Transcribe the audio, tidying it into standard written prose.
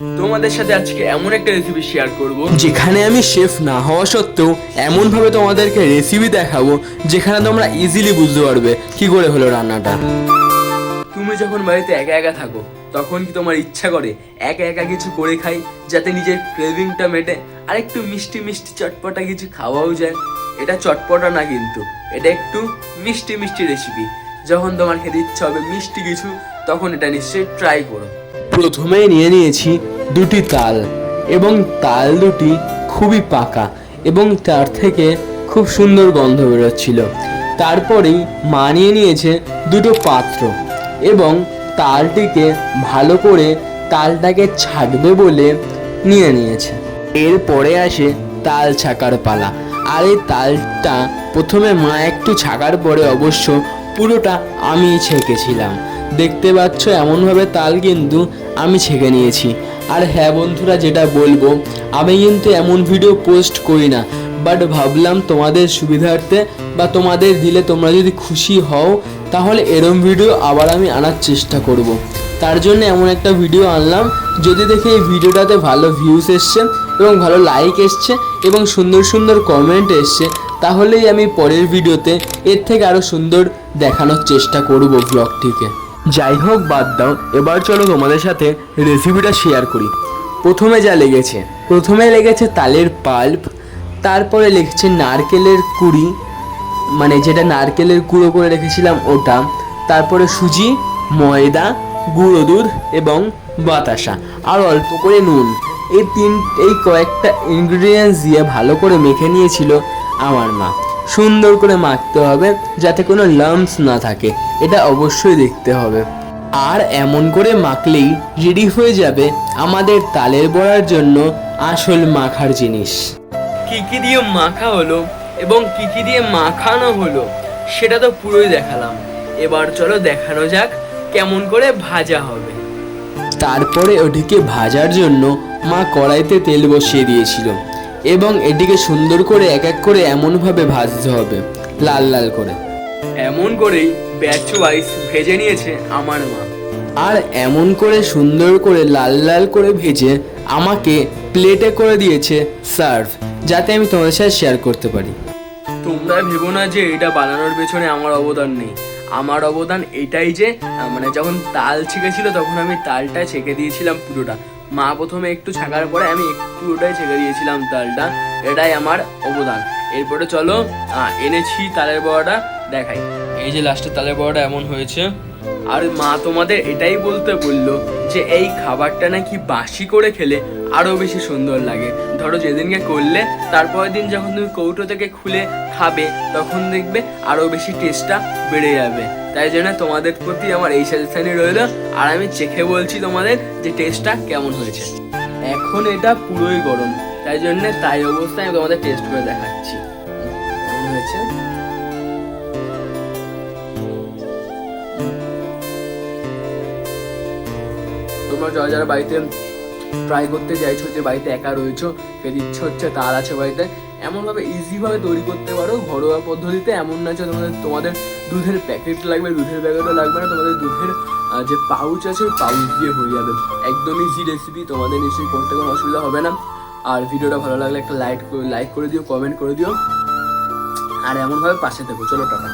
তোমাদের সাথে আজকে এমন একটা রেসিপি শেয়ার করব যেখানে আমি শেফ না হওয়া সত্ত্বেও এমনভাবে তোমাদেরকে রেসিপি দেখাবো যেখানে তোমরা ইজিলি বুঝতে পারবে কি করে হলো রান্নাটা। তুমি যখন বাড়িতে একা একা থাকো তখন কি তোমার ইচ্ছা করে একা একা কিছু করে খাই যাতে নিজের ক্রেভিংটা মেটে, আর একটু মিষ্টি মিষ্টি চটপটা কিছু খাওয়াও যায়। এটা চটপটা না, কিন্তু এটা একটু মিষ্টি মিষ্টি রেসিপি। যখন তোমার খেতে ইচ্ছা হবে মিষ্টি কিছু, তখন এটা নিশ্চয়ই ট্রাই করো। প্রথমেই নিয়ে নিয়েছি দুটি তাল, এবং তাল দুটি খুবই পাকা এবং তার থেকে খুব সুন্দর গন্ধ বেরোচ্ছিল। তারপরেই মা নিয়ে নিয়েছে দুটো পাত্র এবং তালটিকে ভালো করে তালটাকে ছাড়বে বলে নিয়ে নিয়েছে। এরপরে আসে তাল ছাকার পালা। আর এই তালটা প্রথমে মা একটু ছাকার পরে অবশ্য পুরোটা আমি ছেঁকেছিলাম। দেখতে পাচ্ছ এমনভাবে তাল কিন্তু আমি ছেঁকে নিয়েছি। আর হ্যাঁ বন্ধুরা, যেটা বলবো, আমি কিন্তু এমন ভিডিও পোস্ট করি না, বাট ভাবলাম তোমাদের সুবিধার্থে বা তোমাদের দিলে তোমরা যদি খুশি হও তাহলে এরম ভিডিও আবার আমি আনার চেষ্টা করব। তার জন্য এমন একটা ভিডিও আনলাম, যদি দেখে এই ভিডিওটাতে ভালো ভিউস এসছে এবং ভালো লাইক এসছে এবং সুন্দর সুন্দর কমেন্ট এসছে, তাহলেই আমি পরের ভিডিওতে এর থেকে আরও সুন্দর দেখানোর চেষ্টা করব ব্লগটিকে। যাই হোক, বাদ দাও, এবার চলো তোমাদের সাথে রেসিপিটা শেয়ার করি। প্রথমে লেগেছে তালের পাল্প, তারপরে লেগেছে নারকেলের কুড়ি, মানে যেটা নারকেলের গুঁড়ো করে রেখেছিলাম ওটা, তারপরে সুজি, ময়দা, গুঁড়ো দুধ এবং বাতাসা, আর অল্প করে নুন। এই কয়েকটা ইনগ্রিডিয়েন্টস দিয়ে ভালো করে মেখে নিয়েছিল আমার মা। সুন্দর করে মাখতে হবে যাতে কোনো লাম্পস না থাকে, এটা অবশ্যই দেখতে হবে। আর এমন করে মাখলেই রেডি হয়ে যাবে আমাদের তালের বড়ার জন্য আসল মাখার জিনিস। কি কি দিয়ে মাখা হলো এবং কি কি দিয়ে মাখানো হলো সেটা তো পুরোই দেখালাম। এবার চলো দেখানো যাক কেমন করে ভাজা হবে। তারপরে ওটিকে ভাজার জন্য মা কড়াইতে তেল বসিয়ে দিয়েছিল এবং এটিকে সুন্দর করে এক এক করে এমনভাবে ভাজতে হবে, লাল লাল করে। এমন করেই ব্যাচ ওয়াইজ ভেজে নিয়েছে আমার মা। আর এমন করে সুন্দর করে লাল লাল করে ভেজে আমাকে প্লেটে করে দিয়েছে সার্ভ, যাতে আমি তোমাদের সাথে শেয়ার করতে পারি। তোমরা ভেবো না যে এটা বানানোর পেছনে আমার অবদান নেই। আমার অবদান এটাই যে মানে যখন তাল ছেঁকেছিল তখন আমি তালটা ছেঁকে দিয়েছিলাম পুরোটা। মা প্রথমে একটু ছাকার পরে আমি পুরোটাই ছেঁকে দিয়েছিলাম তালটা, এটাই আমার অবদান। এরপরে চলো এনেছি তালের বড়াটা দেখাই। এই যে লাস্টের তালের বড়াটা এমন হয়েছে। আর মা তোমাদের এটাই বলতে বললো যে এই খাবারটা নাকি বাসি করে খেলে আরো বেশি সুন্দর লাগে। ধরো যেদিনকে করলে তারপরের দিন যখন তুমি কৌটো থেকে খুলে খাবে তখন দেখবে আরো বেশি টেস্টটা বেড়ে যাবে। তাই জন্য তোমাদের প্রতি আমার এই সাজেশনই রইলো। আর আমি চেখে বলছি তোমাদের যে টেস্টটা কেমন হয়েছে। এখন এটা পুরোই গরম, তাই জন্য তাই অবস্থায় আমি তোমাদের টেস্ট করে দেখাচ্ছি কেমন হয়েছে। তোমরা যারা বাড়িতে ট্রাই করতে চাইছো, যে বাড়িতে একা রয়েছো, খেতে ইচ্ছে হচ্ছে, তার আছে বাড়িতে, এমনভাবে ইজিভাবে তৈরি করতে পারো ঘরোয়া পদ্ধতিতে। এমন না যে তোমাদের দুধের প্যাকেট লাগবে, দুধের প্যাকেটও লাগবে না, তোমাদের দুধের যে পাউচ আছে ওই পাউচ দিয়ে হয়ে যাবে। একদম ইজি রেসিপি, তোমাদের নিশ্চয়ই করতে কোনো অসুবিধা হবে না। আর ভিডিওটা ভালো লাগলে একটা লাইক করে দিও, কমেন্ট করে দিও, আর এমনভাবে পাশে থেকো। চলো টাটা।